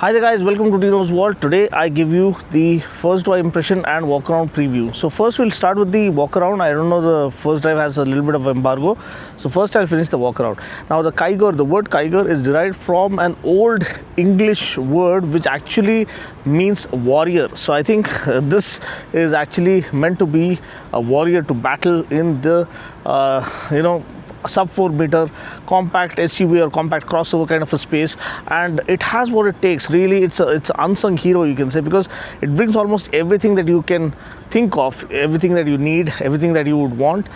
Hi there guys, welcome to Dino's World. Today I give you the first drive impression and walk around preview. So first we'll start with the walk around. I don't know, the first drive has a little bit of embargo. So first I'll finish the walk around. Now the Kiger, the word Kiger is derived from an old English word which actually means warrior. So I think this is actually meant to be a warrior to battle in the sub 4 meter compact SUV or compact crossover kind of a space, and it has what it takes. Really, it's an unsung hero, you can say, because it brings almost everything that you can think of, everything that you need, everything that you would want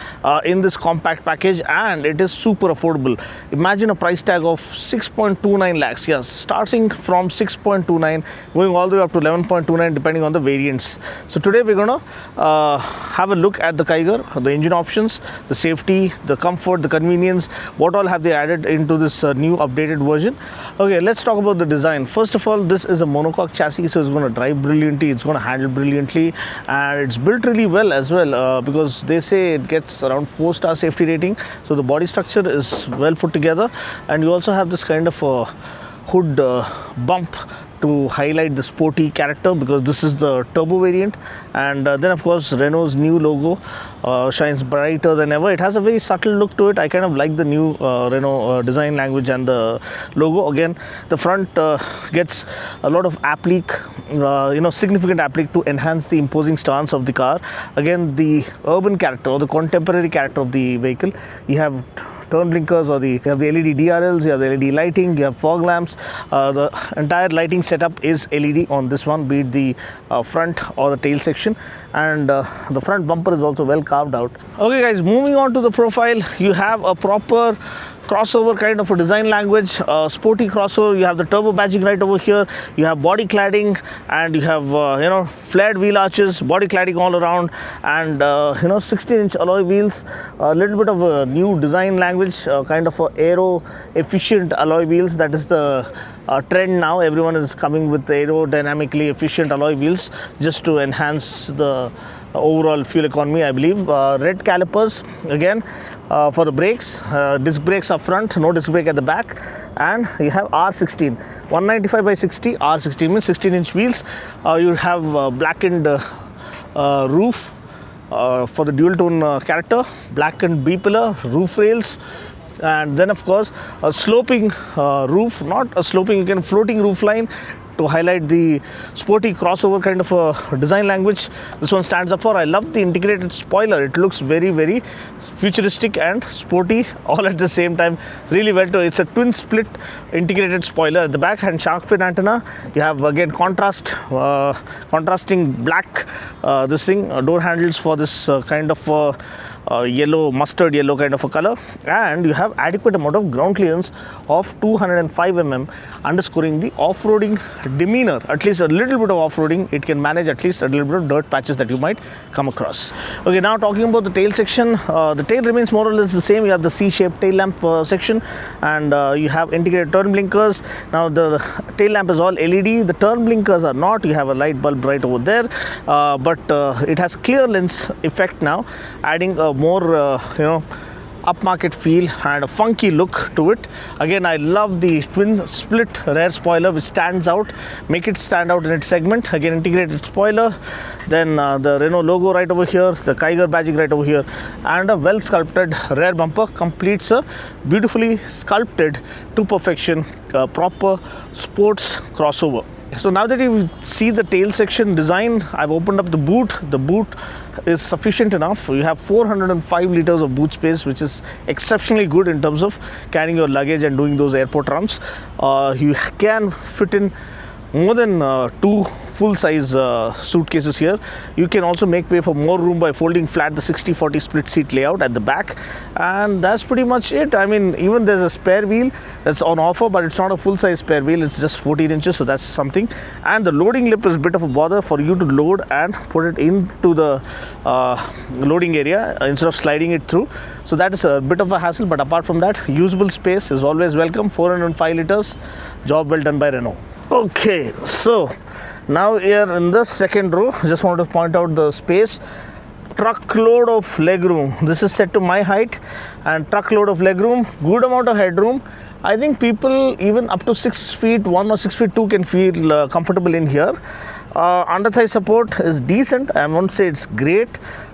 in this compact package, and it is super affordable. Imagine a price tag of 6.29 lakhs. Yes, starting from 6.29 going all the way up to 11.29 depending on the variants. So today we're gonna have a look at the Kiger, the engine options, the safety, the comfort, the convenience, what all have they added into this new updated version. Okay, let's talk about the design. First of all, this is a monocoque chassis, so it's going to drive brilliantly, it's going to handle brilliantly, and it's built really well as well, because they say it gets around 4-star safety rating. So the body structure is well put together, and you also have this kind of hood bump to highlight the sporty character, because this is the turbo variant. And then of course Renault's new logo shines brighter than ever. It has a very subtle look to it. I kind of like the new Renault design language and the logo. Again, the front gets a lot of applique, significant applique to enhance the imposing stance of the car. Again, the urban character or the contemporary character of the vehicle. You have turn blinkers, or you have the LED DRLs, you have the LED lighting, you have fog lamps. The entire lighting setup is LED on this one, be it the front or the tail section, and the front bumper is also well carved out. Okay guys, moving on to the profile, you have a proper crossover kind of a design language, sporty crossover. You have the turbo badging right over here, you have body cladding, and you have flared wheel arches, body cladding all around, and 16-inch alloy wheels. A little bit of a new design language, kind of a aero efficient alloy wheels. That is the trend now. Everyone is coming with aerodynamically efficient alloy wheels just to enhance the overall fuel economy, I believe. Red calipers again for the brakes, disc brakes up front, no disc brake at the back, and you have R16 195 by 60. R16 means 16-inch wheels. You have blackened roof for the dual tone character, blackened B-pillar, roof rails, and then of course a sloping roof, not a sloping, again floating roof line to highlight the sporty crossover kind of a design language this one stands up for. I love the integrated spoiler. It looks very, very futuristic and sporty all at the same time. It's really well done. It's a twin split integrated spoiler at the back, and shark fin antenna. You have again contrasting black door handles for this kind of yellow, mustard yellow kind of a color, and you have adequate amount of ground clearance of 205 mm, underscoring the off-roading demeanor. At least a little bit of off-roading it can manage, at least a little bit of dirt patches that you might come across. Okay, now talking about the tail section, the tail remains more or less the same. You have the C-shaped tail lamp section, and you have integrated turn blinkers. Now the tail lamp is all LED, the turn blinkers are not. You have a light bulb right over there, but it has clear lens effect now, adding a more upmarket feel and a funky look to it. Again, I love the twin split rear spoiler which stands out, make it stand out in its segment. Again, integrated spoiler, then the Renault logo right over here, the Kiger badging right over here, and a well sculpted rear bumper completes a beautifully sculpted to perfection proper sports crossover. So now that you see the tail section design, I've opened up the boot. The boot is sufficient enough. You have 405 liters of boot space, which is exceptionally good in terms of carrying your luggage and doing those airport runs. You can fit in more than 2 full-size suitcases here. You can also make way for more room by folding flat the 60-40 split seat layout at the back, and that's pretty much it. I mean, even there's a spare wheel that's on offer, but it's not a full-size spare wheel, it's just 14 inches, so that's something. And the loading lip is a bit of a bother for you to load and put it into the loading area instead of sliding it through. So that is a bit of a hassle, but apart from that, usable space is always welcome. 405 liters, job well done by Renault. Okay, so now here in the second row, just want to point out the space. Truckload of legroom. This is set to my height, and truckload of legroom, good amount of headroom, I think people even up to 6 feet 1 or 6 feet 2 can feel comfortable in here. Under thigh support is decent. I won't say it's great,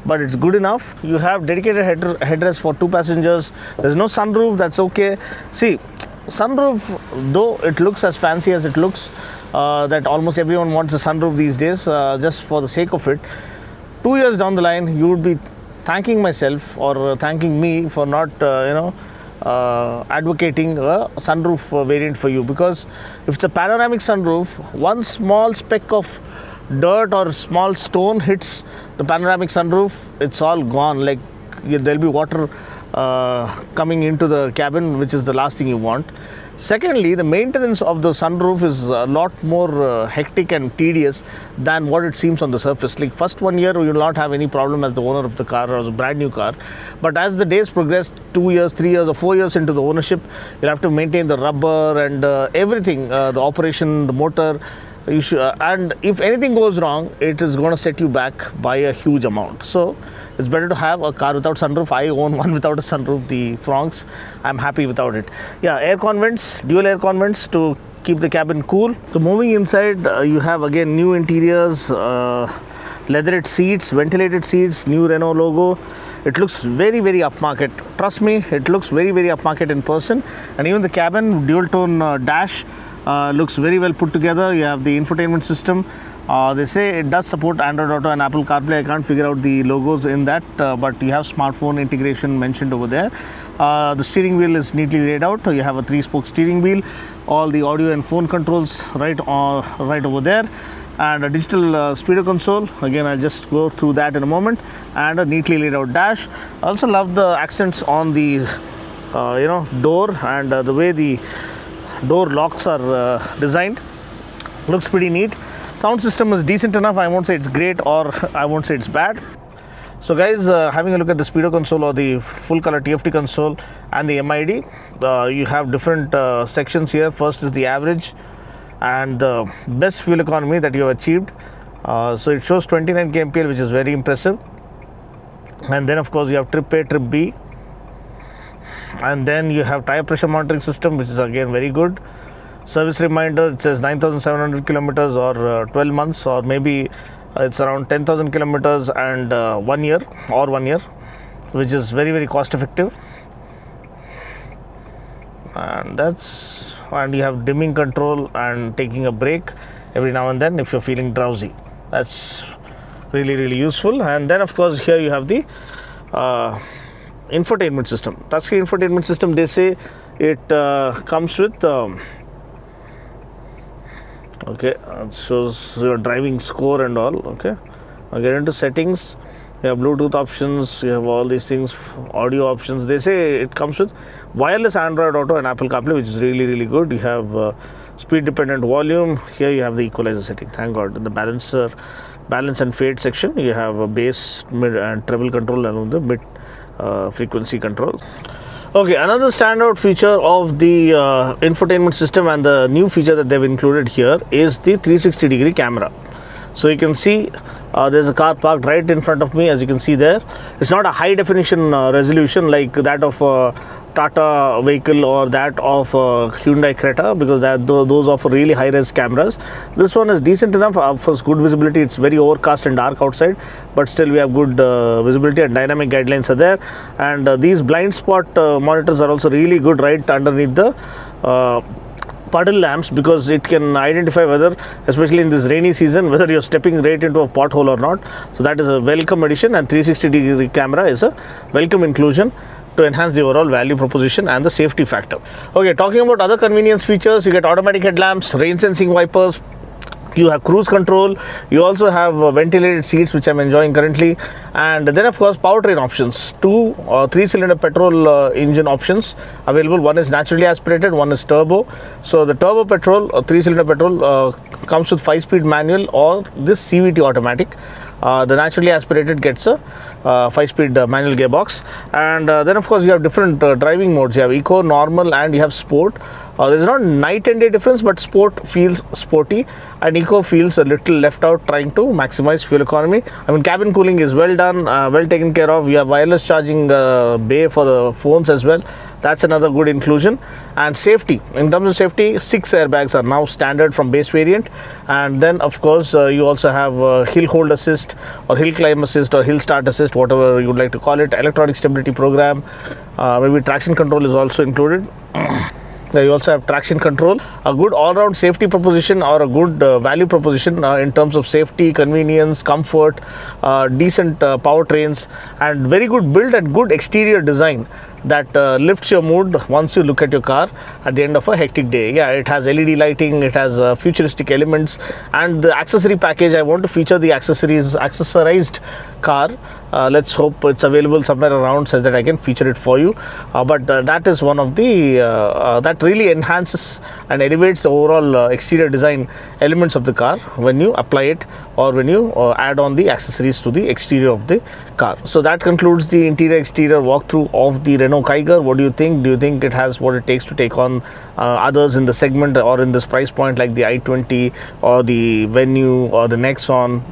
but it's good enough. You have dedicated headrest for 2 passengers. There's no sunroof, that's okay. See, sunroof, though it looks as fancy as it looks, that almost everyone wants a sunroof these days, just for the sake of it. 2 years down the line, you would be thanking myself or thanking me for not, advocating a sunroof variant for you, because if it's a panoramic sunroof, one small speck of dirt or small stone hits the panoramic sunroof, it's all gone. Like there'll be water coming into the cabin, which is the last thing you want. Secondly, the maintenance of the sunroof is a lot more hectic and tedious than what it seems on the surface. Like first 1 year, you will not have any problem as the owner of the car or as a brand new car. But as the days progress, 2 years, 3 years or 4 years into the ownership, you'll have to maintain the rubber and everything, the operation, the motor. You should, and if anything goes wrong, it is going to set you back by a huge amount. So it's better to have a car without sunroof. I own one without a sunroof, the Fronx. I'm happy without it. Yeah, air con vents, dual air con vents to keep the cabin cool. So moving inside, you have again new interiors, leatherette seats, ventilated seats, new Renault logo. It looks very, very upmarket. Trust me, it looks very, very upmarket in person. And even the cabin, dual tone dash, looks very well put together. You have the infotainment system. They say it does support Android Auto and Apple CarPlay. I can't figure out the logos in that, but you have smartphone integration mentioned over there. The steering wheel is neatly laid out. You have a 3-spoke steering wheel. All the audio and phone controls right over there, and a digital speedo console. Again, I'll just go through that in a moment. And a neatly laid out dash. I also love the accents on the door and the way the door locks are designed. Looks pretty neat. Sound system is decent enough. I won't say it's great or I won't say it's bad. So guys, having a look at the speedo console or the full color TFT console and the MID, you have different sections here. First is the average and the best fuel economy that you have achieved. So it shows 29 kmpl, which is very impressive. And then of course you have trip A, trip B, and then you have tire pressure monitoring system, which is again very good. Service reminder, it says 9,700 kilometers or 12 months, or maybe it's around 10,000 kilometers and 1 year, which is very, very cost effective. And you have dimming control and taking a break every now and then if you're feeling drowsy. That's really, really useful. And then of course here you have the infotainment system. Touchscreen infotainment system, they say it comes with okay, it shows your driving score and all. Okay, I'll get into settings. You have Bluetooth options, you have all these things, audio options. They say it comes with wireless Android Auto and Apple CarPlay, which is really, really good. You have speed dependent volume. Here you have the equalizer setting, thank God. In the balance and fade section, you have a bass, mid and treble control along the mid frequency control. Okay, another standout feature of the infotainment system and the new feature that they've included here is the 360-degree camera. So you can see there's a car parked right in front of me, as you can see there. It's not a high definition resolution like that of a Tata vehicle or that of Hyundai Creta, because those offer really high res cameras. This one is decent enough, offers good visibility. It's very overcast and dark outside, but still we have good visibility, and dynamic guidelines are there. And these blind spot monitors are also really good right underneath the puddle lamps, because it can identify whether, especially in this rainy season, whether you're stepping right into a pothole or not. So that is a welcome addition, and 360-degree camera is a welcome inclusion to enhance the overall value proposition and the safety factor. Okay, talking about other convenience features, you get automatic headlamps, rain sensing wipers, you have cruise control, you also have ventilated seats, which I'm enjoying currently, and then of course powertrain options. 2 3-cylinder petrol engine options available. One is naturally aspirated, one is turbo. So the turbo petrol, 3-cylinder petrol, comes with 5-speed manual or this CVT automatic. The naturally aspirated gets a 5-speed manual gearbox. And then of course you have different driving modes. You have eco, normal, and you have sport. There's not night and day difference, but sport feels sporty and eco feels a little left out, trying to maximize fuel economy. I mean, cabin cooling is well done, well taken care of. You have wireless charging bay for the phones as well. That's another good inclusion. And safety, in terms of safety, 6 airbags are now standard from base variant. And then of course you also have hill hold assist or hill climb assist or hill start assist, whatever you would like to call it, electronic stability program, maybe traction control is also included. You also have traction control, a good all-round safety proposition or a good value proposition in terms of safety, convenience, comfort, decent powertrains, and very good build and good exterior design that lifts your mood once you look at your car at the end of a hectic day. Yeah, it has LED lighting, it has futuristic elements, and the accessory package, I want to feature the accessorized car. Let's hope it's available somewhere around such that I can feature it for you. But that is one of the that really enhances and elevates the overall exterior design elements of the car when you apply it or when you add on the accessories to the exterior of the car. So that concludes the interior exterior walkthrough of the Renault Kiger. What do you think? Do you think it has what it takes to take on others in the segment or in this price point, like the i20 or the Venue or the Nexon?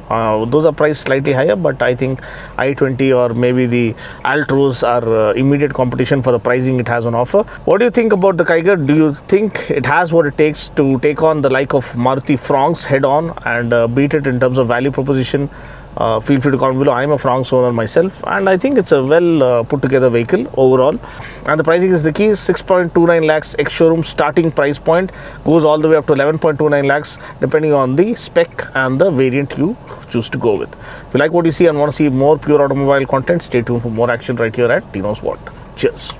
Those are priced slightly higher, but I think i20 or maybe the Altros are immediate competition for the pricing it has on offer. What do you think about the Kiger? Do you think it has what it takes to take on the like of Maruti Fronx head on and beat it in terms of value proposition? Feel free to comment below. I'm a Fronx owner myself, and I think it's a well put together vehicle overall. And the pricing is the key. 6.29 lakhs ex showroom starting price point, goes all the way up to 11.29 lakhs depending on the spec and the variant you choose to go with. If you like what you see and want to see more pure automobile content, stay tuned for more action right here at Dino's World. Cheers.